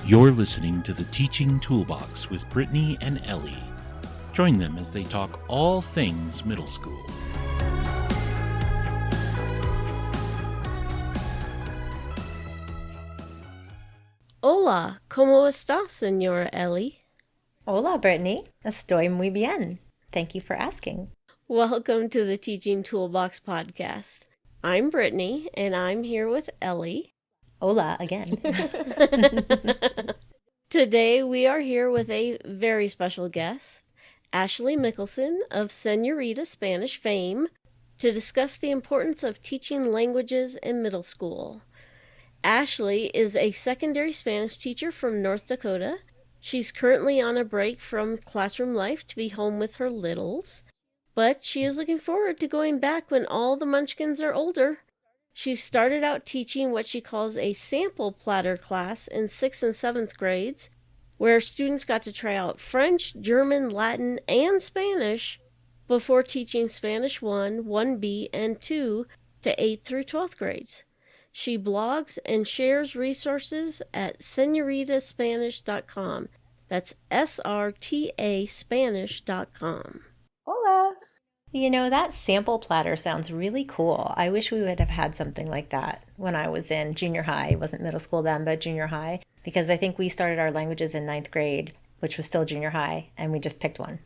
You're listening to the Teaching Toolbox with Brittany and Ellie. Join them as they talk all things middle school. Hola, ¿cómo estás, señora Ellie? Hola, Brittany. Estoy muy bien. Thank you for asking. Welcome to the Teaching Toolbox Podcast. I'm Brittany, and I'm here with Ellie. Hola again. Today we are here with a very special guest, Ashley Mickelson of Señorita Spanish fame, to discuss the importance of teaching languages in middle school. Ashley is a secondary Spanish teacher from North Dakota. She's currently on a break from classroom life to be home with her littles, but she is looking forward to going back when all the munchkins are older. She started out teaching what she calls a sample platter class in 6th and 7th grades, where students got to try out French, German, Latin, and Spanish before teaching Spanish 1, 1B, and 2 to 8th through 12th grades. She blogs and shares resources at señoritaspanish.com. That's SRTA Spanish.com. Hola! You know, that sample platter sounds really cool. I wish we would have had something like that when I was in junior high. It wasn't middle school then, but junior high, because I think we started our languages in 9th grade, which was still junior high, and we just picked one.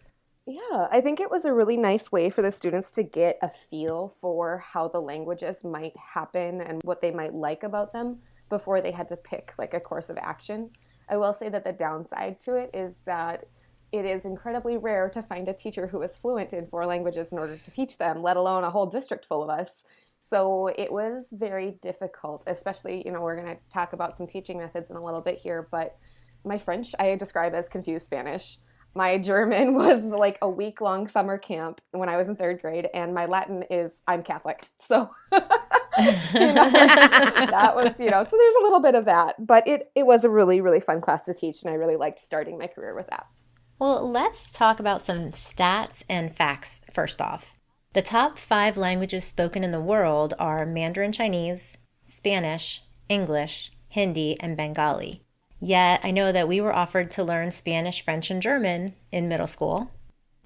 Yeah, I think it was a really nice way for the students to get a feel for how the languages might happen and what they might like about them before they had to pick like a course of action. I will say that the downside to it is that it is incredibly rare to find a teacher who is fluent in 4 languages in order to teach them, let alone a whole district full of us. So it was very difficult, especially, we're going to talk about some teaching methods in a little bit here, but my French, I describe as confused Spanish. My German was like a week-long summer camp when I was in 3rd grade, and my Latin is, I'm Catholic. So, that was, so there's a little bit of that, but it was a really, really fun class to teach, and I really liked starting my career with that. Well, let's talk about some stats and facts first off. The top 5 languages spoken in the world are Mandarin Chinese, Spanish, English, Hindi, and Bengali. Yet, I know that we were offered to learn Spanish, French, and German in middle school.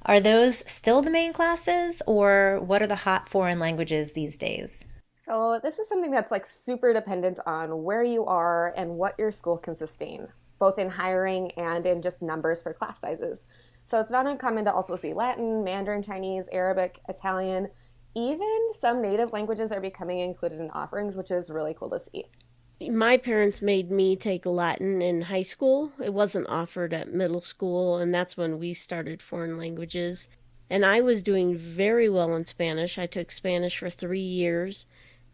Are those still the main classes, or what are the hot foreign languages these days? So this is something that's like super dependent on where you are and what your school can sustain, both in hiring and in just numbers for class sizes. So it's not uncommon to also see Latin, Mandarin Chinese, Arabic, Italian. Even some native languages are becoming included in offerings, which is really cool to see. My parents made me take Latin in high school. It wasn't offered at middle school, and that's when we started foreign languages. And I was doing very well in Spanish. I took Spanish for 3 years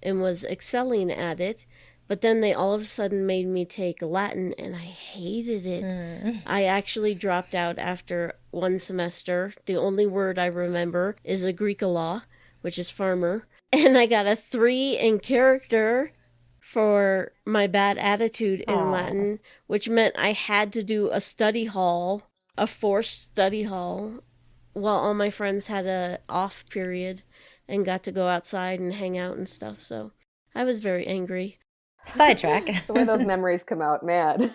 and was excelling at it. But then they all of a sudden made me take Latin, and I hated it. I actually dropped out after 1 semester. The only word I remember is agricola, which is farmer. And I got a 3 in character for my bad attitude in Latin, which meant I had to do a study hall, a forced study hall, while all my friends had a off period and got to go outside and hang out and stuff. So I was very angry. Sidetrack. The way those memories come out, man.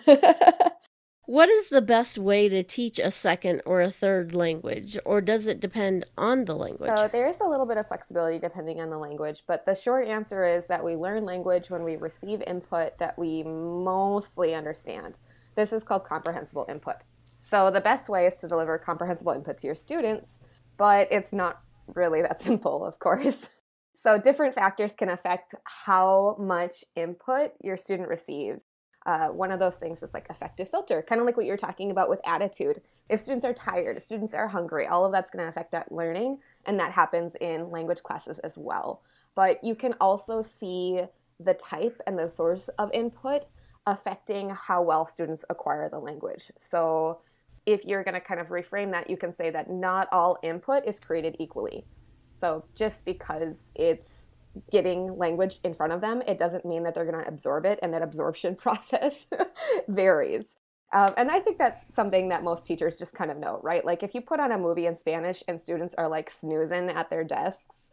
What is the best way to teach a second or a third language, or does it depend on the language? So there is a little bit of flexibility depending on the language, but the short answer is that we learn language when we receive input that we mostly understand. This is called comprehensible input. So the best way is to deliver comprehensible input to your students, but it's not really that simple, of course. So different factors can affect how much input your student receives. One of those things is like affective filter, kind of like what you're talking about with attitude. If students are tired, if students are hungry, all of that's going to affect that learning, and that happens in language classes as well. But you can also see the type and the source of input affecting how well students acquire the language. So if you're going to kind of reframe that, you can say that not all input is created equally. So just because it's getting language in front of them, it doesn't mean that they're going to absorb it, and that absorption process varies. And I think that's something that most teachers just kind of know, right? Like if you put on a movie in Spanish and students are like snoozing at their desks,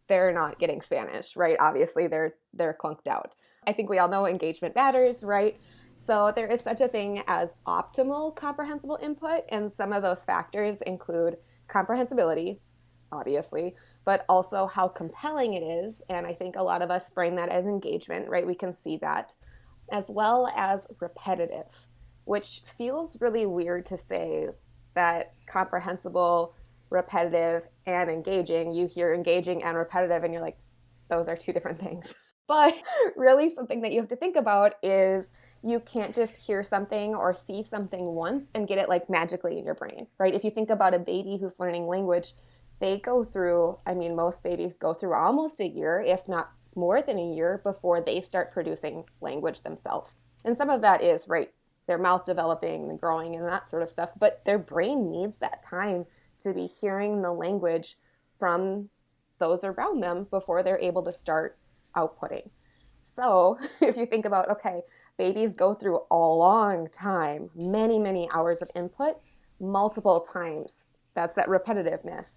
they're not getting Spanish, right? Obviously, they're clunked out. I think we all know engagement matters, right? So there is such a thing as optimal comprehensible input, and some of those factors include comprehensibility, obviously, but also how compelling it is. And I think a lot of us frame that as engagement, right? We can see that, as well as repetitive, which feels really weird to say that comprehensible, repetitive, and engaging. You hear engaging and repetitive, and you're like, those are two different things. But really something that you have to think about is you can't just hear something or see something once and get it like magically in your brain, right? If you think about a baby who's learning language, they go through, I mean, most babies go through almost a year, if not more than a year, before they start producing language themselves. And some of that is, right, their mouth developing and growing and that sort of stuff, but their brain needs that time to be hearing the language from those around them before they're able to start outputting. So if you think about, okay, babies go through a long time, many, many hours of input, multiple times. That's that repetitiveness.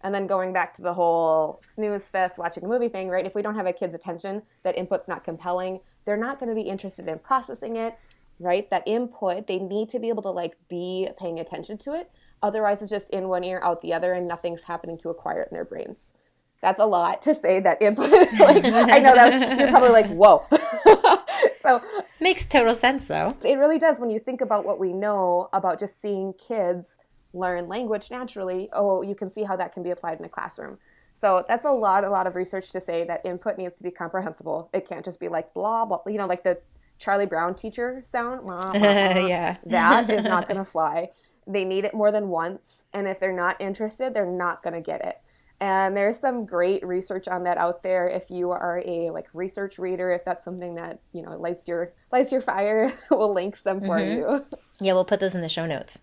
And then going back to the whole snooze fest, watching a movie thing, right? If we don't have a kid's attention, that input's not compelling, they're not going to be interested in processing it, right? That input, they need to be able to like be paying attention to it. Otherwise, it's just in one ear, out the other, and nothing's happening to acquire it in their brains. That's a lot to say that input. Like, I know that you're probably like, whoa. So makes total sense, though. It really does when you think about what we know about just seeing kids learn language naturally. Oh, you can see how that can be applied in a classroom. So that's a lot of research to say that input needs to be comprehensible. It can't just be like blah, blah, you know, like the Charlie Brown teacher sound. Blah, blah, blah. Yeah. That is not going to fly. They need it more than once. And if they're not interested, they're not going to get it. And there's some great research on that out there. If you are a like research reader, if that's something that, you know, lights your fire, we'll link some for you. Yeah, we'll put those in the show notes.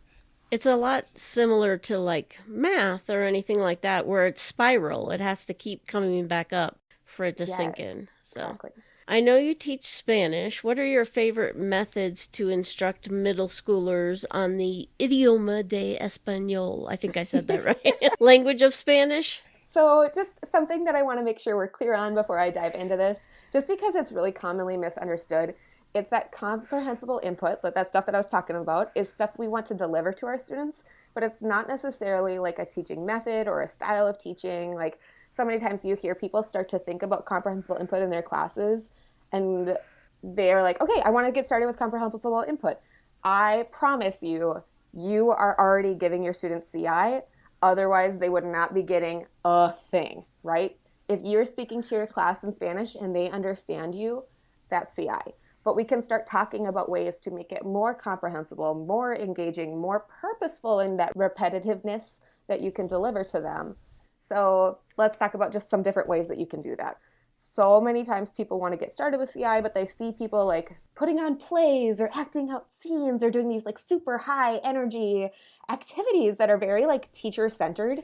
It's a lot similar to like math or anything like that, where it's spiral. It has to keep coming back up for it to sink in. So exactly. I know you teach Spanish. What are your favorite methods to instruct middle schoolers on the idioma de español? I think I said that right. Language of Spanish? So just something that I want to make sure we're clear on before I dive into this, just because it's really commonly misunderstood, it's that comprehensible input, that stuff that I was talking about, is stuff we want to deliver to our students, but it's not necessarily like a teaching method or a style of teaching. Like so many times you hear people start to think about comprehensible input in their classes, and they're like, okay, I want to get started with comprehensible input. I promise you, you are already giving your students CI. Otherwise, they would not be getting a thing, right? If you're speaking to your class in Spanish and they understand you, that's CI. But we can start talking about ways to make it more comprehensible, more engaging, more purposeful in that repetitiveness that you can deliver to them. So let's talk about just some different ways that you can do that. So many times people want to get started with CI, but they see people like putting on plays or acting out scenes or doing these like super high energy activities that are very like teacher centered.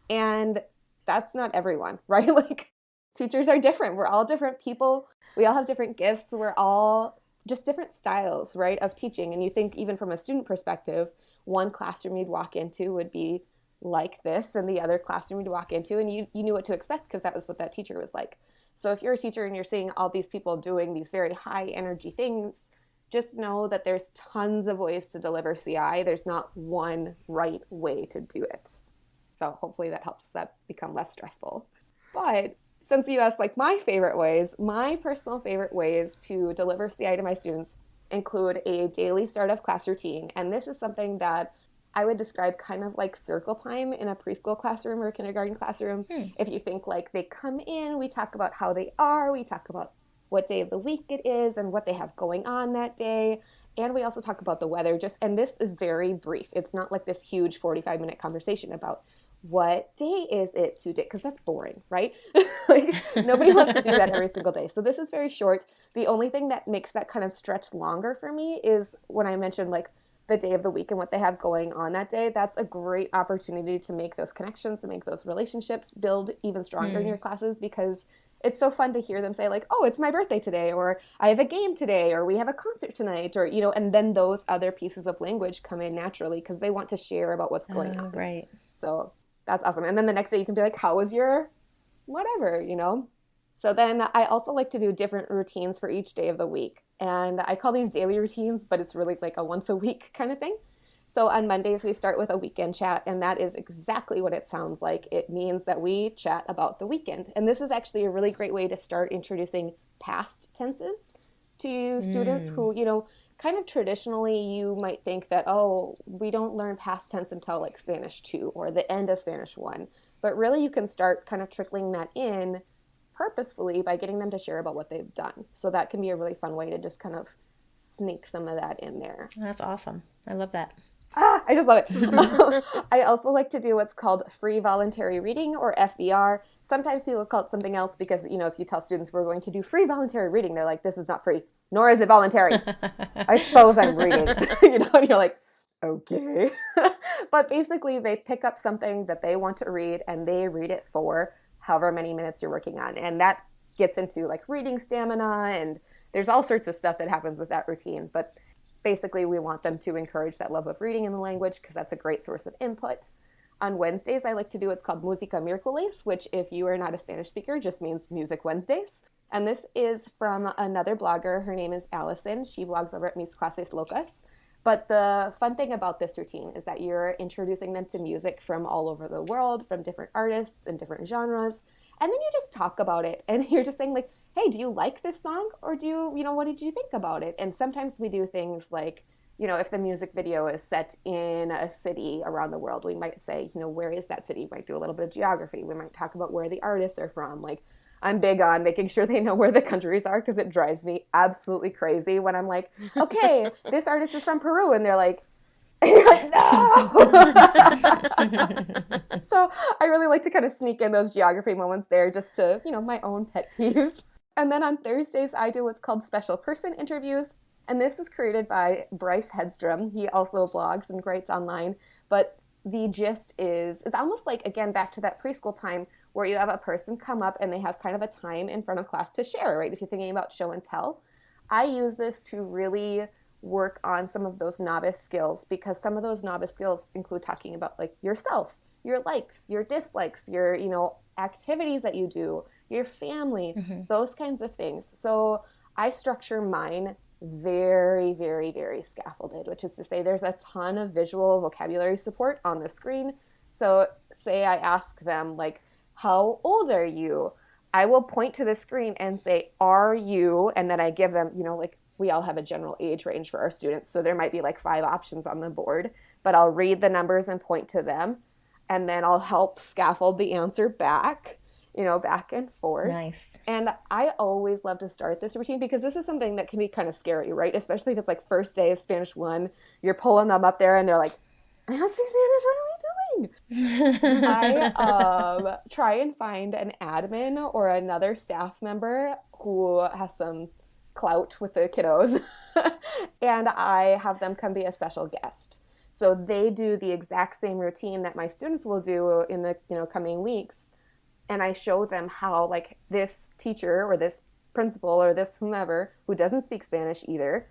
And that's not everyone, right? Like teachers are different. We're all different people. We all have different gifts. We're all just different styles, right, of teaching. And you think even from a student perspective, one classroom you'd walk into would be like this, and the other classroom you'd walk into, and you knew what to expect because that was what that teacher was like. So if you're a teacher and you're seeing all these people doing these very high energy things, just know that there's tons of ways to deliver CI. There's not one right way to do it. So hopefully that helps that become less stressful. But since you asked like my favorite ways, my personal favorite ways to deliver CI to my students include a daily start of class routine. And this is something that I would describe kind of like circle time in a preschool classroom or a kindergarten classroom. If you think like they come in, we talk about how they are, we talk about what day of the week it is and what they have going on that day. And we also talk about the weather, and this is very brief. It's not like this huge 45-minute conversation about what day is it today, because that's boring, right? Like nobody wants to do that every single day. So this is very short. The only thing that makes that kind of stretch longer for me is when I mentioned like the day of the week and what they have going on that day. That's a great opportunity to make those connections, to make those relationships build even stronger in your classes, because it's so fun to hear them say like, oh, it's my birthday today, or I have a game today, or we have a concert tonight, or, you know, and then those other pieces of language come in naturally because they want to share about what's going on. Right. So that's awesome. And then the next day you can be like, how was your whatever, you know? So then I also like to do different routines for each day of the week. And I call these daily routines, but it's really like a once a week kind of thing. So on Mondays, we start with a weekend chat, and that is exactly what it sounds like. It means that we chat about the weekend. And this is actually a really great way to start introducing past tenses to students who, kind of traditionally you might think that, oh, we don't learn past tense until like Spanish 2 or the end of Spanish 1. But really you can start kind of trickling that in purposefully by getting them to share about what they've done. So that can be a really fun way to just kind of sneak some of that in there. That's awesome. I love that. I just love it. I also like to do what's called free voluntary reading, or FVR. Sometimes people call it something else because, if you tell students we're going to do free voluntary reading, they're like, this is not free, nor is it voluntary. I suppose I'm reading, and you're like, okay. But basically they pick up something that they want to read and they read it for however many minutes you're working on. And that gets into like reading stamina, and there's all sorts of stuff that happens with that routine. But basically we want them to encourage that love of reading in the language because that's a great source of input. On Wednesdays, I like to do what's called Música Miércoles, which if you are not a Spanish speaker, just means Music Wednesdays. And this is from another blogger. Her name is Allison. She blogs over at Mis Clases Locas. But the fun thing about this routine is that you're introducing them to music from all over the world, from different artists and different genres. And then you just talk about it. And you're just saying like, hey, do you like this song? Or do you, what did you think about it? And sometimes we do things like, if the music video is set in a city around the world, we might say, where is that city? We might do a little bit of geography. We might talk about where the artists are from. Like, I'm big on making sure they know where the countries are because it drives me absolutely crazy when I'm like, okay, this artist is from Peru. And they're like, no. So I really like to kind of sneak in those geography moments there just to, my own pet peeves. And then on Thursdays, I do what's called special person interviews. And this is created by Bryce Hedstrom. He also blogs and writes online. But the gist is, it's almost like, again, back to that preschool time where you have a person come up and they have kind of a time in front of class to share, right? If you're thinking about show and tell. I use this to really work on some of those novice skills because some of those novice skills include talking about like yourself, your likes, your dislikes, your, activities that you do, your family, those kinds of things. So I structure mine very, very, very scaffolded, which is to say there's a ton of visual vocabulary support on the screen. So say I ask them like, how old are you? I will point to the screen and say, are you? And then I give them, like we all have a general age range for our students. So there might be like 5 options on the board, but I'll read the numbers and point to them. And then I'll help scaffold the answer back, back and forth. Nice. And I always love to start this routine because this is something that can be kind of scary, right? Especially if it's like first day of Spanish 1, you're pulling them up there and they're like, I don't speak Spanish, what are we doing? I try and find an admin or another staff member who has some clout with the kiddos and I have them come be a special guest. So they do the exact same routine that my students will do in the coming weeks. And I show them how like this teacher or this principal or this whomever who doesn't speak Spanish either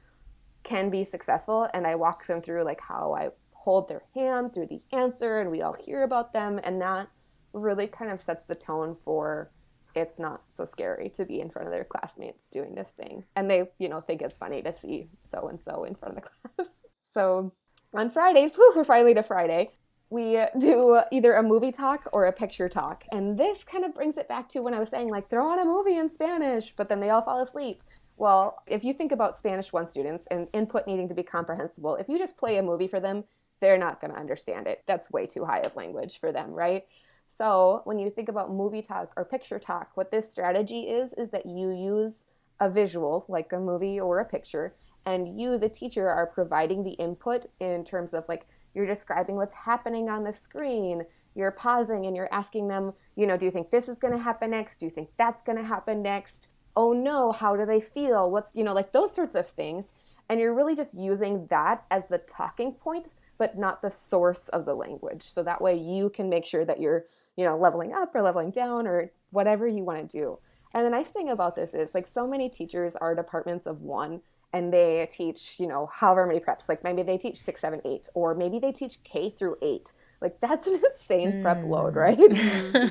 can be successful. And I walk them through like how I hold their hand through the answer and we all hear about them. And that really kind of sets the tone for it's not so scary to be in front of their classmates doing this thing. And they, think it's funny to see so-and-so in front of the class. So on Fridays, we're finally to Friday, we do either a movie talk or a picture talk. And this kind of brings it back to when I was saying like, throw on a movie in Spanish, but then they all fall asleep. Well, if you think about Spanish 1 students and input needing to be comprehensible, if you just play a movie for them, they're not going to understand it. That's way too high of language for them, right? So when you think about movie talk or picture talk, what this strategy is that you use a visual, like a movie or a picture, and you, the teacher, are providing the input in terms of like, you're describing what's happening on the screen, you're pausing and you're asking them, do you think this is going to happen next? Do you think that's going to happen next? Oh no, how do they feel? What's, like those sorts of things. And you're really just using that as the talking point, but not the source of the language. So that way you can make sure that you're, leveling up or leveling down or whatever you want to do. And the nice thing about this is like so many teachers are departments of 1 and they teach, however many preps, like maybe they teach 6, 7, 8, or maybe they teach K through 8. Like, that's an insane prep load, right?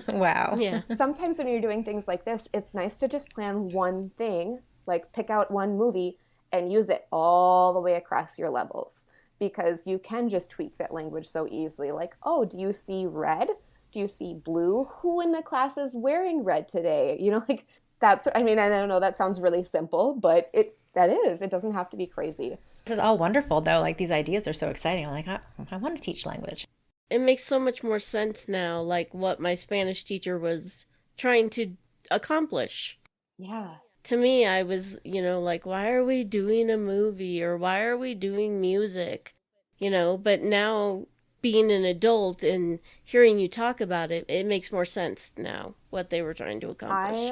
Wow. Yeah. Sometimes when you're doing things like this, it's nice to just plan one thing, like pick out one movie and use it all the way across your levels, because you can just tweak that language so easily. Like, oh, do you see red? Do you see blue? Who in the class is wearing red today? You know, like that's, I mean, I don't know, that sounds really simple, but it doesn't have to be crazy. This is all wonderful, though. Like, these ideas are so exciting. I'm like, I want to teach language. It makes so much more sense now, like what my Spanish teacher was trying to accomplish. Yeah. To me, I was, like, why are we doing a movie or why are we doing music? But now being an adult and hearing you talk about it, it makes more sense now what they were trying to accomplish.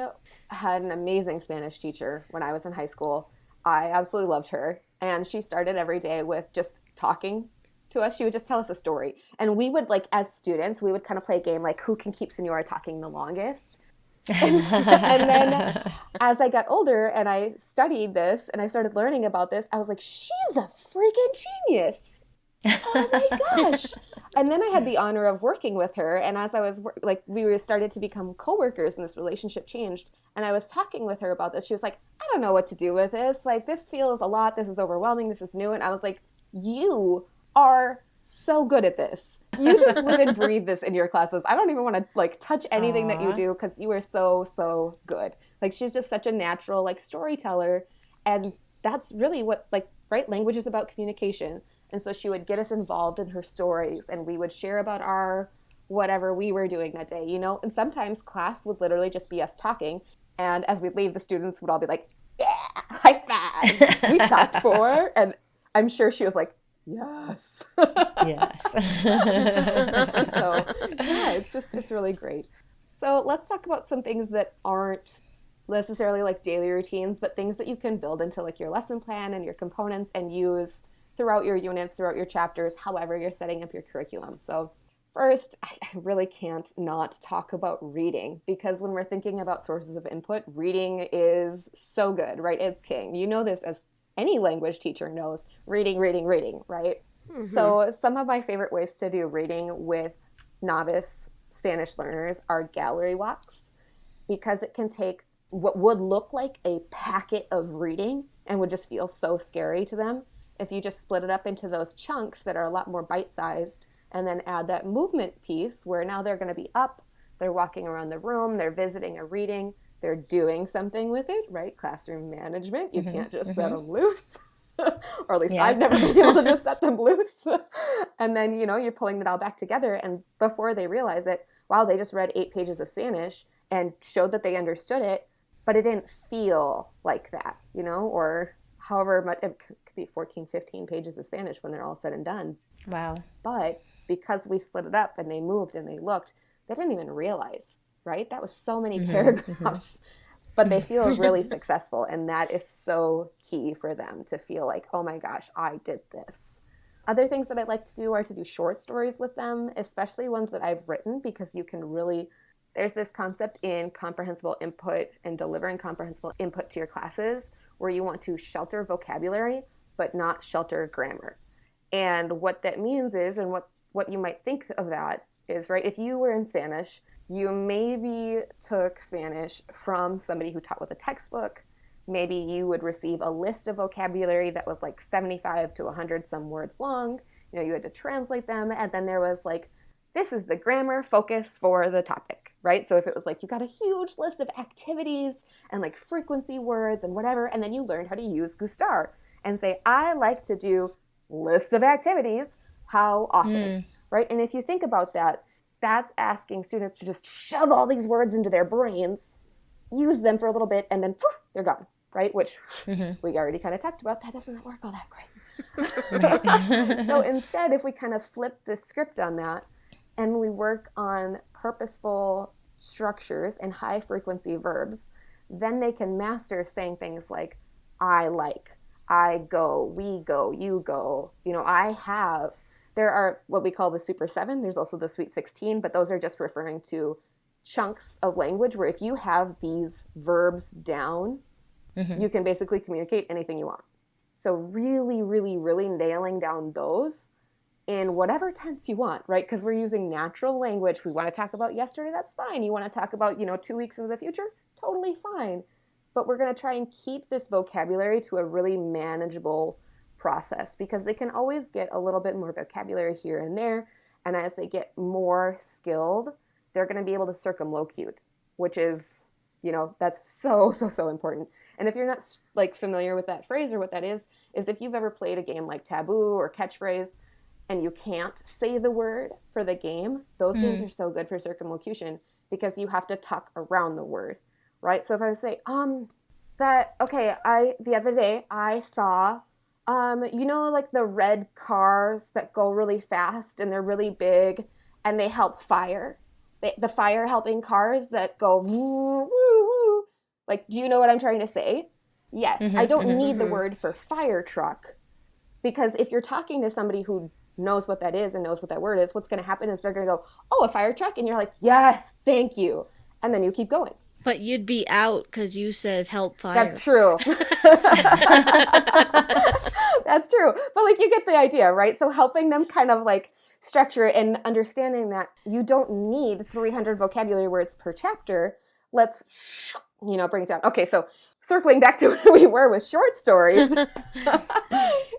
I had an amazing Spanish teacher when I was in high school. I absolutely loved her. And she started every day with just talking to us. She would just tell us a story. And we would, like, as students, we would kind of play a game like, who can keep Senora talking the longest? And then as I got older and I studied this and I started learning about this, I was like, she's a freaking genius. Oh my gosh. And then I had the honor of working with her. And as I was we started to become coworkers and this relationship changed. And I was talking with her about this. She was like, I don't know what to do with this. Like, this feels a lot. This is overwhelming. This is new. And I was like, you are so good at this. You just live and breathe this in your classes. I don't even want to like touch anything that you do because you are so, so good. Like, she's just such a natural like storyteller. And that's really what, like, right? Language is about communication. And so she would get us involved in her stories and we would share about our whatever we were doing that day, and sometimes class would literally just be us talking. And as we leave, the students would all be like, yeah, high five. We talked for, and I'm sure she was like, yes. Yes. So yeah, it's really great. So let's talk about some things that aren't necessarily like daily routines, but things that you can build into like your lesson plan and your components and use throughout your units, throughout your chapters, however you're setting up your curriculum. So first, I really can't not talk about reading, because when we're thinking about sources of input, reading is so good, right? It's king. You know this as any language teacher knows. Reading, right? Mm-hmm. So some of my favorite ways to do reading with novice Spanish learners are gallery walks, because it can take what would look like a packet of reading and would just feel so scary to them. If you just split it up into those chunks that are a lot more bite-sized, and then add that movement piece where now they're going to be up, they're walking around the room, they're visiting a reading, they're doing something with it, right? Classroom management. You can't just set them loose. Or at least I've never been able to just set them loose. And then, you're pulling it all back together. And before they realize it, wow, they just read 8 pages of Spanish and showed that they understood it, but it didn't feel like that, or however much, it could be 14, 15 pages of Spanish when they're all said and done. Wow. But because we split it up and they moved and they looked, they didn't even realize, right? That was so many paragraphs, but they feel really successful. And that is so key for them to feel like, oh my gosh, I did this. Other things that I like to do are to do short stories with them, especially ones that I've written, because you can really, there's this concept in comprehensible input and delivering comprehensible input to your classes where you want to shelter vocabulary, but not shelter grammar. And what that means is, and what you might think of that is, right, if you were in Spanish, you maybe took Spanish from somebody who taught with a textbook. Maybe you would receive a list of vocabulary that was like 75 to 100 some words long. You had to translate them. And then there was like, this is the grammar focus for the topic, right? So if it was like, you got a huge list of activities and like frequency words and whatever, and then you learned how to use gustar and say, I like to do list of activities, how often, right? And if you think about that, that's asking students to just shove all these words into their brains, use them for a little bit, and then poof, they're gone, right? Which we already kind of talked about. That doesn't work all that great. So instead, if we kind of flip the script on that and we work on purposeful structures and high frequency verbs, then they can master saying things like, I like, I go, we go, you go, I have. There are what we call the Super 7. There's also the Sweet 16, but those are just referring to chunks of language where if you have these verbs down, you can basically communicate anything you want. So really, really, really nailing down those in whatever tense you want, right? Because we're using natural language. We want to talk about yesterday, that's fine. You want to talk about, 2 weeks into the future, totally fine. But we're going to try and keep this vocabulary to a really manageable process, because they can always get a little bit more vocabulary here and there. And as they get more skilled, they're going to be able to circumlocute, which is, that's so, so, so important. And if you're not like familiar with that phrase or what that is if you've ever played a game like Taboo or Catchphrase and you can't say the word for the game, those games are so good for circumlocution because you have to talk around the word, right? So if I would say, the other day I saw, like the red cars that go really fast and they're really big and they help fire. The fire helping cars that go woo, woo, woo. Like, do you know what I'm trying to say? Yes, I don't need the word for fire truck, because if you're talking to somebody who knows what that is and knows what that word is, what's going to happen is they're going to go, oh, a fire truck? And you're like, yes, thank you. And then you keep going. But you'd be out because you said help fire. That's true. That's true. But like, you get the idea, right? So helping them kind of like structure and understanding that you don't need 300 vocabulary words per chapter. Let's, bring it down. Okay, so circling back to where we were with short stories,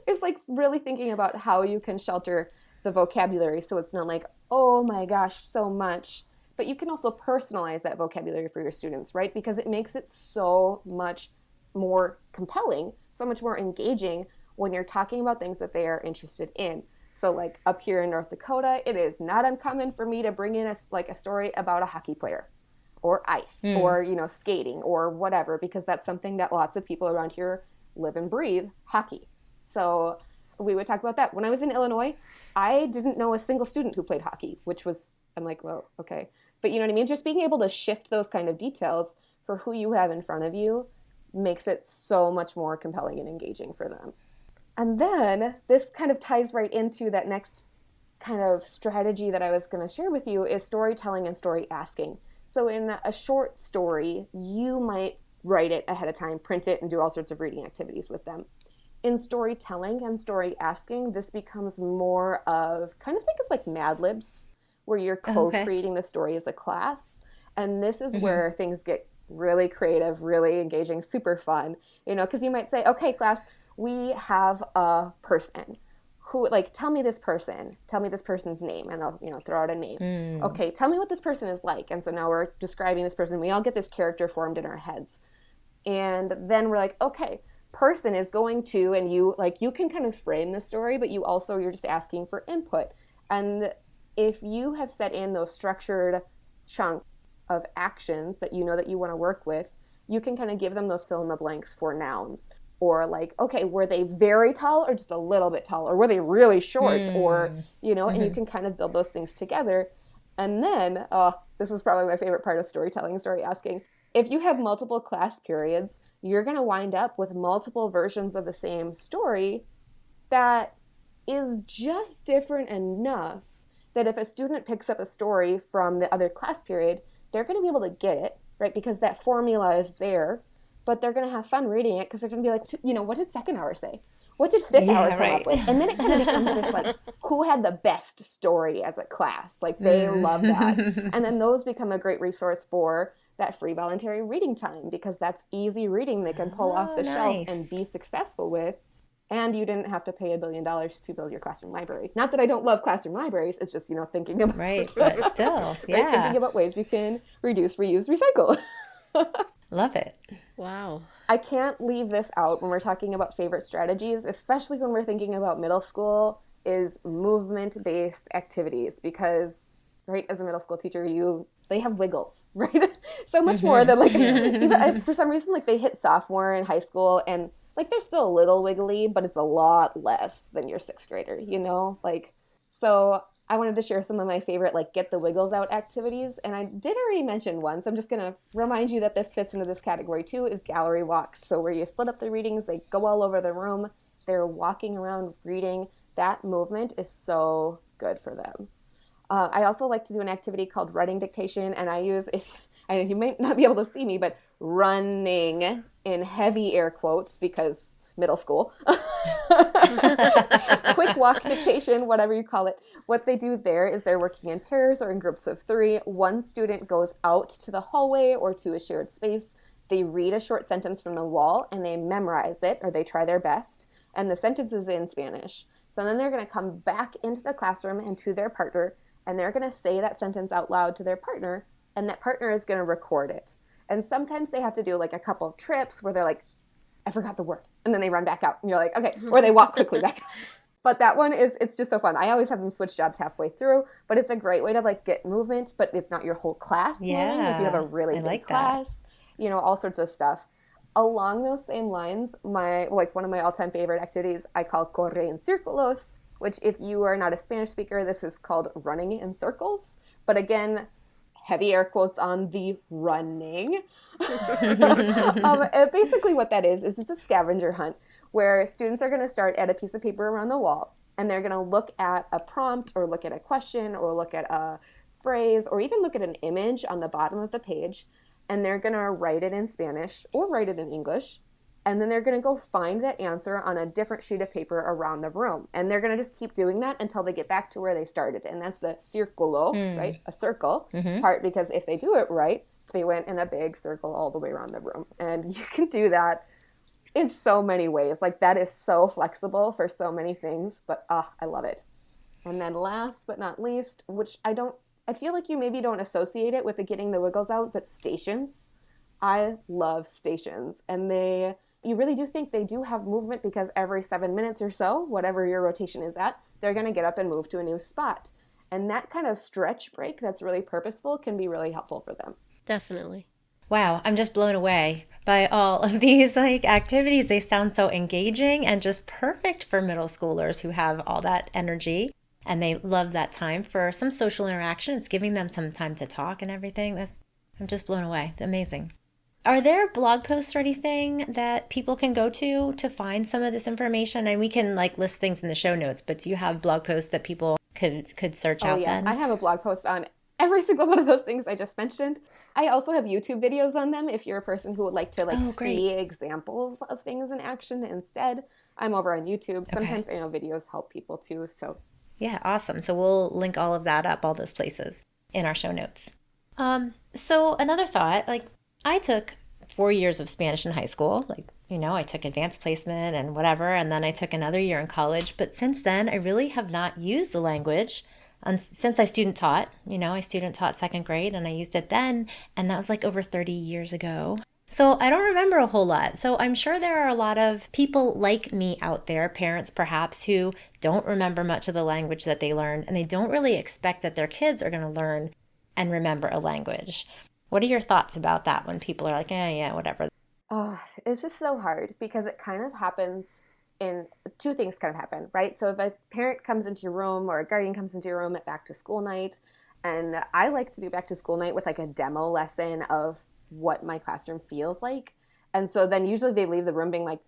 it's like really thinking about how you can shelter the vocabulary so it's not like, oh my gosh, so much. But you can also personalize that vocabulary for your students, right? Because it makes it so much more compelling, so much more engaging when you're talking about things that they are interested in. So like up here in North Dakota, it is not uncommon for me to bring in a story about a hockey player or ice or, skating or whatever, because that's something that lots of people around here live and breathe, hockey. So we would talk about that. When I was in Illinois, I didn't know a single student who played hockey, I'm like, well, okay. But you know what I mean? Just being able to shift those kind of details for who you have in front of you makes it so much more compelling and engaging for them. And then this kind of ties right into that next kind of strategy that I was going to share with you is storytelling and story asking. So in a short story, you might write it ahead of time, print it, and do all sorts of reading activities with them. In storytelling and story asking, this becomes more of, kind of think of like Mad Libs, where you're co-creating the story as a class. And this is where things get really creative, really engaging, super fun, because you might say, okay, class, we have a person who, tell me this person's name, and they'll, throw out a name. Okay, tell me what this person is like. And so now we're describing this person. We all get this character formed in our heads. And then we're like, okay, person is going to, and you can kind of frame the story, but you're just asking for input. And if you have set in those structured chunks of actions that you know that you want to work with, you can kind of give them those fill in the blanks for nouns. Or okay, were they very tall or just a little bit tall? Or were they really short? Or, and you can kind of build those things together. And then, this is probably my favorite part of storytelling, story asking. If you have multiple class periods, you're going to wind up with multiple versions of the same story that is just different enough that if a student picks up a story from the other class period, they're going to be able to get it, right? Because that formula is there. But they're going to have fun reading it because they're going to be like, what did second hour say? What did fifth hour come up with? And then it kind of becomes this who had the best story as a class? They love that. And then those become a great resource for that free voluntary reading time, because that's easy reading they can pull off the shelf and be successful with. And you didn't have to pay $1 billion to build your classroom library. Not that I don't love classroom libraries. It's just, thinking about... Right, but still, yeah. Right, thinking about ways you can reduce, reuse, recycle. Love it. Wow. I can't leave this out when we're talking about favorite strategies, especially when we're thinking about middle school, is movement-based activities. Because, right, as a middle school teacher, they have wiggles, right? So much more than even, for some reason, they hit sophomore in high school and they're still a little wiggly, but it's a lot less than your sixth grader, so I wanted to share some of my favorite, get the wiggles out activities. And I did already mention one, so I'm just going to remind you that this fits into this category too, is gallery walks. So where you split up the readings, they go all over the room, they're walking around reading. That movement is so good for them. I also like to do an activity called running dictation, and I use, you may not be able to see me, but running in heavy air quotes, because middle school. Quick walk dictation, whatever you call it. What they do there is they're working in pairs or in groups of 3. One student goes out to the hallway or to a shared space. They read a short sentence from the wall and they memorize it, or they try their best. And the sentence is in Spanish. So then they're going to come back into the classroom and to their partner, and they're going to say that sentence out loud to their partner, and that partner is going to record it. And sometimes they have to do like a couple of trips where they're like, I forgot the word. And then they run back out and you're like, okay. Or they walk quickly back out. But that one it's just so fun. I always have them switch jobs halfway through, but it's a great way to like get movement, but it's not your whole class moving. If you have a really big class, you know, all sorts of stuff. Along those same lines, one of my all-time favorite activities I call corre en círculos, which if you are not a Spanish speaker, this is called running in circles. But again, heavy air quotes on the running. Basically what that is it's a scavenger hunt where students are going to start at a piece of paper around the wall, and they're going to look at a prompt or look at a question or look at a phrase or even look at an image on the bottom of the page, and they're going to write it in Spanish or write it in English. And then they're going to go find that answer on a different sheet of paper around the room. And they're going to just keep doing that until they get back to where they started. And that's the círculo, right? A circle part, because if they do it right, they went in a big circle all the way around the room. And you can do that in so many ways. Like that is so flexible for so many things, but I love it. And then last but not least, which I feel like you maybe don't associate it with the getting the wiggles out, but stations. I love stations. And you really do think they do have movement because every 7 minutes or so, whatever your rotation is at, they're going to get up and move to a new spot. And that kind of stretch break that's really purposeful can be really helpful for them. Definitely. Wow, I'm just blown away by all of these like activities. They sound so engaging and just perfect for middle schoolers who have all that energy and they love that time for some social interaction. It's giving them some time to talk and everything. I'm just blown away. It's amazing. Are there blog posts or anything that people can go to find some of this information? And we can like list things in the show notes, but do you have blog posts that people could search out yes. then? I have a blog post on every single one of those things I just mentioned. I also have YouTube videos on them if you're a person who would like to see examples of things in action instead. I'm over on YouTube. Sometimes I know videos help people too. So yeah, awesome. So we'll link all of that up, all those places in our show notes. So another thought, like I took 4 years of Spanish in high school. Like, you know, I took advanced placement and whatever, and then I took another year in college. But since then, I really have not used the language. And since I student taught, I student taught second grade and I used it then, and that was like over 30 years ago. So I don't remember a whole lot. So I'm sure there are a lot of people like me out there, parents perhaps, who don't remember much of the language that they learned, and they don't really expect that their kids are going to learn and remember a language. What are your thoughts about that when people are like, yeah, whatever? Oh, this is so hard because it kind of happens in two things kind of happen, right? So if a parent comes into your room or a guardian comes into your room at back to school night, and I like to do back to school night with like a demo lesson of what my classroom feels like. And so then usually they leave the room being like,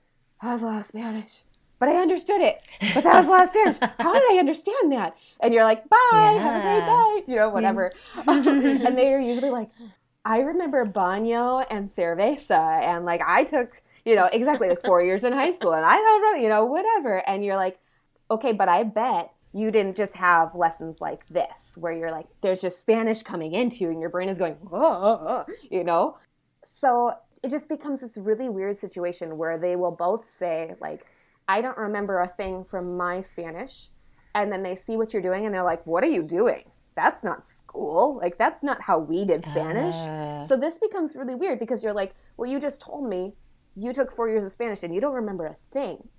that was a lot of Spanish, but I understood it. But that was a lot of Spanish. How did I understand that? And you're like, bye, have a great night, whatever. And they're usually like, I remember baño and cerveza. And like, I took, exactly like 4 years in high school and I don't know, whatever. And you're like, okay, but I bet you didn't just have lessons like this where you're like, there's just Spanish coming into you and your brain is going, So it just becomes this really weird situation where they will both say like, I don't remember a thing from my Spanish. And then they see what you're doing and they're like, what are you doing? That's not school. Like, that's not how we did Spanish. So this becomes really weird because you're like, well, you just told me you took 4 years of Spanish and you don't remember a thing.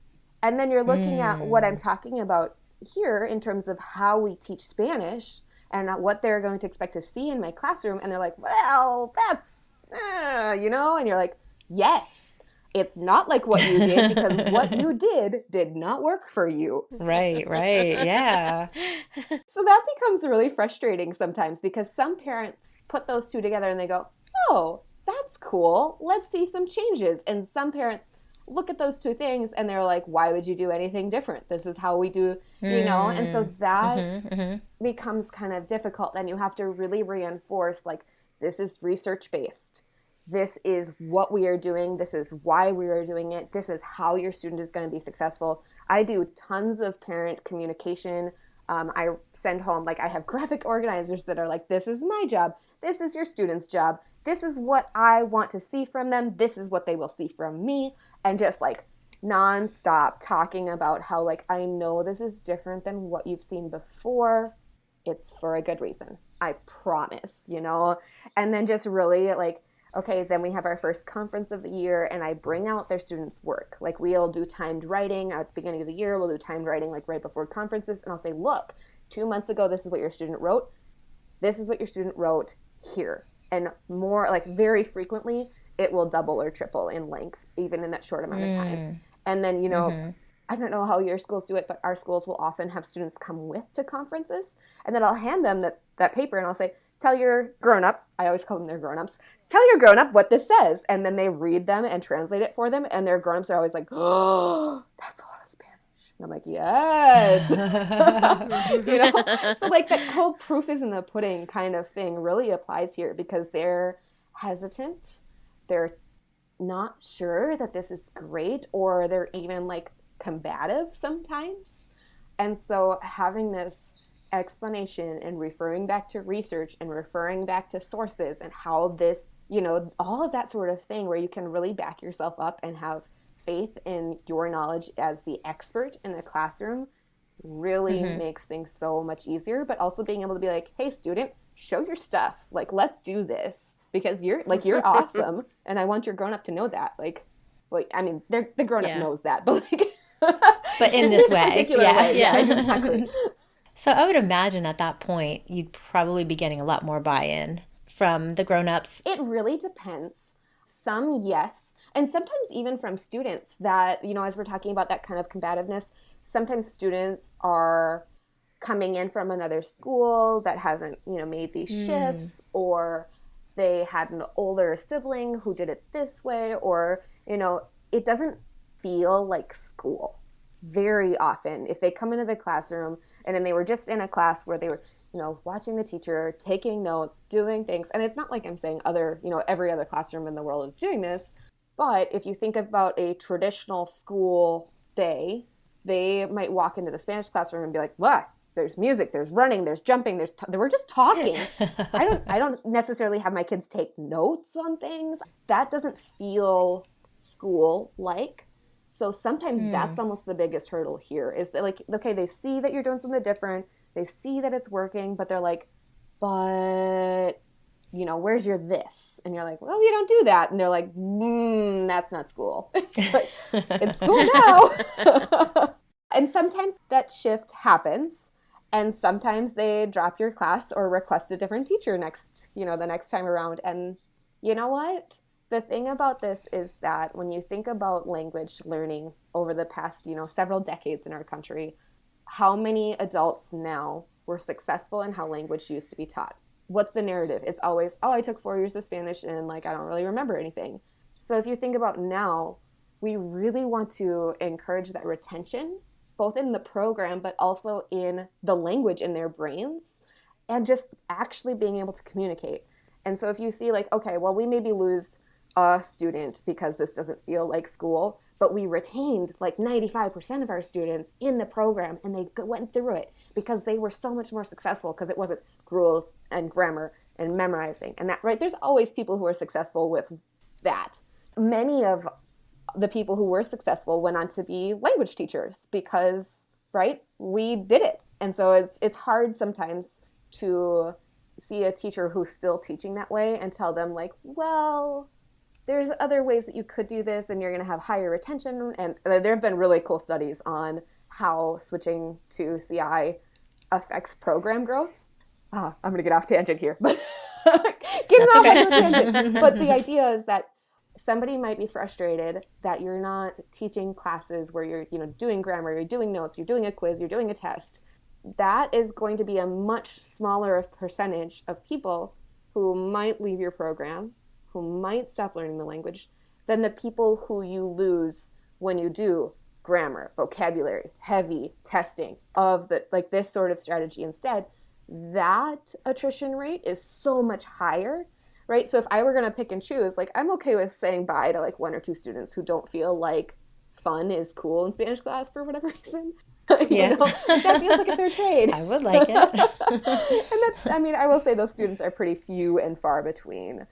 And then you're looking at what I'm talking about here in terms of how we teach Spanish and what they're going to expect to see in my classroom. And they're like, well, that's, and you're like, yes, it's not like what you did because what you did not work for you. Right, yeah. So that becomes really frustrating sometimes because some parents put those two together and they go, oh, that's cool. Let's see some changes. And some parents look at those two things and they're like, why would you do anything different? This is how we do, And so that becomes kind of difficult. Then you have to really reinforce, like, this is research-based. this is what we are doing. This is why we are doing it. This is how your student is going to be successful. I do tons of parent communication. I send home, like I have graphic organizers that are like, this is my job. This is your student's job. This is what I want to see from them. This is what they will see from me. And just like nonstop talking about how like, I know this is different than what you've seen before. It's for a good reason. I promise, you know? And then just really like, okay, then we have our first conference of the year and I bring out their students' work. Like we'll do timed writing at the beginning of the year. We'll do timed writing like right before conferences. And I'll say, look, 2 months ago, this is what your student wrote. This is what your student wrote here. And more like very frequently, it will double or triple in length, even in that short amount of time. And then, you know, I don't know how your schools do it, but our schools will often have students come with to conferences. And then I'll hand them that paper and I'll say, tell your grown-up, I always call them their grown-ups, tell your grown-up what this says. And then they read them and translate it for them. And their grown-ups are always like, oh, that's a lot of Spanish. And I'm like, yes. You know? So like that whole proof is in the pudding kind of thing really applies here because they're hesitant. They're not sure that this is great, or they're even like combative sometimes. And so having this explanation and referring back to research and referring back to sources and how this, you know, all of that sort of thing where you can really back yourself up and have faith in your knowledge as the expert in the classroom really makes things so much easier. But also being able to be like, hey student, show your stuff, like let's do this because you're awesome and I want your grown-up to know that. Like I mean the grown-up knows that, but like but in this way. Yeah, exactly. So I would imagine at that point, you'd probably be getting a lot more buy-in from the grown-ups. It really depends. Some, yes. And sometimes even from students that, you know, as we're talking about that kind of combativeness, sometimes students are coming in from another school that hasn't, you know, made these shifts, or they had an older sibling who did it this way, or, you know, it doesn't feel like school. Very often, if they come into the classroom and then they were just in a class where they were, you know, watching the teacher, taking notes, doing things, and it's not like I'm saying every other classroom in the world is doing this, but if you think about a traditional school day, they might walk into the Spanish classroom and be like, what? There's music, there's running, there's jumping, we're just talking. I don't necessarily have my kids take notes on things. That doesn't feel school-like. So sometimes that's almost the biggest hurdle here is that like, okay, they see that you're doing something different. They see that it's working, but they're like, but, you know, where's your this? And you're like, well, you don't do that. And they're like, that's not school. But it's school now. And sometimes that shift happens. And sometimes they drop your class or request a different teacher the next time around. And you know what? The thing about this is that when you think about language learning over the past, you know, several decades in our country, how many adults now were successful in how language used to be taught? What's the narrative? It's always, oh, I took 4 years of Spanish and like, I don't really remember anything. So if you think about now, we really want to encourage that retention, both in the program, but also in the language in their brains and just actually being able to communicate. And so if you see like, okay, well, we maybe lose a student because this doesn't feel like school, but we retained like 95% of our students in the program and they went through it because they were so much more successful because it wasn't rules and grammar and memorizing and that, right? There's always people who are successful with that. Many of the people who were successful went on to be language teachers because, right, we did it. And so it's hard sometimes to see a teacher who's still teaching that way and tell them like, well, there's other ways that you could do this and you're going to have higher retention. And there have been really cool studies on how switching to CI affects program growth. I'm going to get off tangent here, but tangent. But the idea is that somebody might be frustrated that you're not teaching classes where you're, you know, doing grammar, you're doing notes, you're doing a quiz, you're doing a test. That is going to be a much smaller percentage of people who might leave your program, who might stop learning the language, than the people who you lose when you do grammar, vocabulary, heavy testing of the like this sort of strategy instead. That attrition rate is so much higher. right? So if I were going to pick and choose, like I'm okay with saying bye to like one or two students who don't feel like fun is cool in Spanish class for whatever reason. Yeah. That feels like a fair trade. I would like it. I will say those students are pretty few and far between.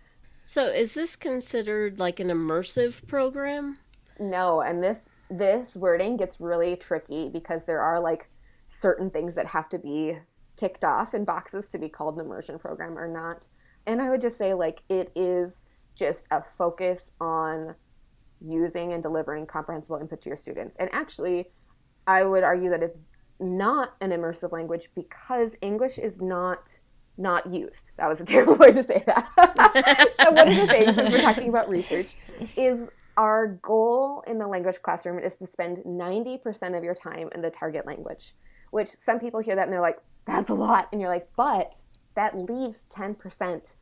So is this considered like an immersive program? No, and this wording gets really tricky because there are like certain things that have to be ticked off in boxes to be called an immersion program or not. And I would just say like it is just a focus on using and delivering comprehensible input to your students. And actually, I would argue that it's not an immersive language because English is not used. That was a terrible way to say that. So one of the things, as we're talking about research, is our goal in the language classroom is to spend 90% of your time in the target language, which some people hear that and they're like, that's a lot. And you're like, but that leaves 10%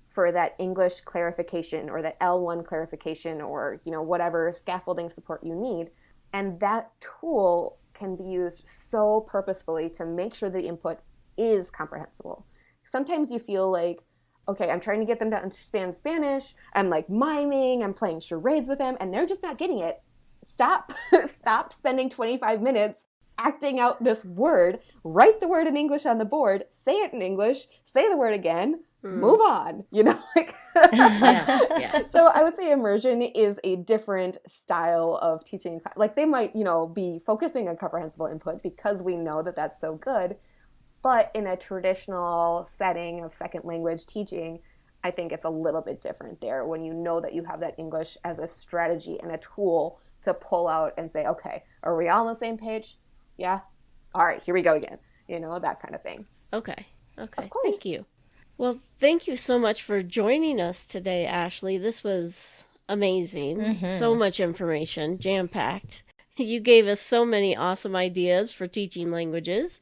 for that English clarification or that L1 clarification or, whatever scaffolding support you need. And that tool can be used so purposefully to make sure the input is comprehensible. Sometimes you feel like, okay, I'm trying to get them to understand Spanish. I'm like miming, I'm playing charades with them, and they're just not getting it. Stop spending 25 minutes acting out this word. Write the word in English on the board, say it in English, say the word again, move on, Yeah. So I would say immersion is a different style of teaching. Like they might, be focusing on comprehensible input because we know that that's so good. But in a traditional setting of second language teaching, I think it's a little bit different there when you know that you have that English as a strategy and a tool to pull out and say, okay, are we all on the same page? Yeah? All right, here we go again. That kind of thing. Okay. Thank you. Well, thank you so much for joining us today, Ashley. This was amazing. Mm-hmm. So much information, jam-packed. You gave us so many awesome ideas for teaching languages.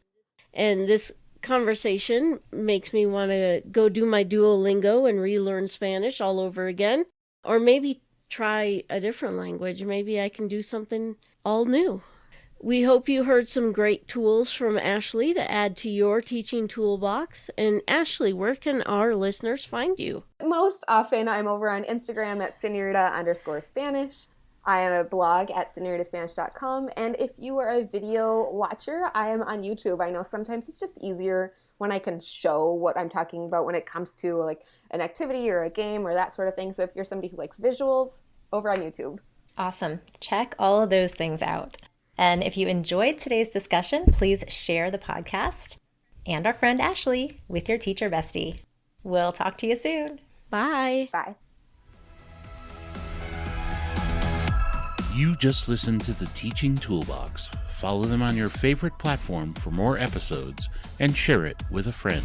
And this conversation makes me want to go do my Duolingo and relearn Spanish all over again. Or maybe try a different language. Maybe I can do something all new. We hope you heard some great tools from Ashley to add to your teaching toolbox. And Ashley, where can our listeners find you? Most often I'm over on Instagram at Señorita_Spanish. I am a blog at señoritaspanish.com. And if you are a video watcher, I am on YouTube. I know sometimes it's just easier when I can show what I'm talking about when it comes to like an activity or a game or that sort of thing. So if you're somebody who likes visuals, over on YouTube. Awesome. Check all of those things out. And if you enjoyed today's discussion, please share the podcast and our friend Ashley with your teacher bestie. We'll talk to you soon. Bye. Bye. You just listened to the Teaching Toolbox. Follow them on your favorite platform for more episodes and share it with a friend.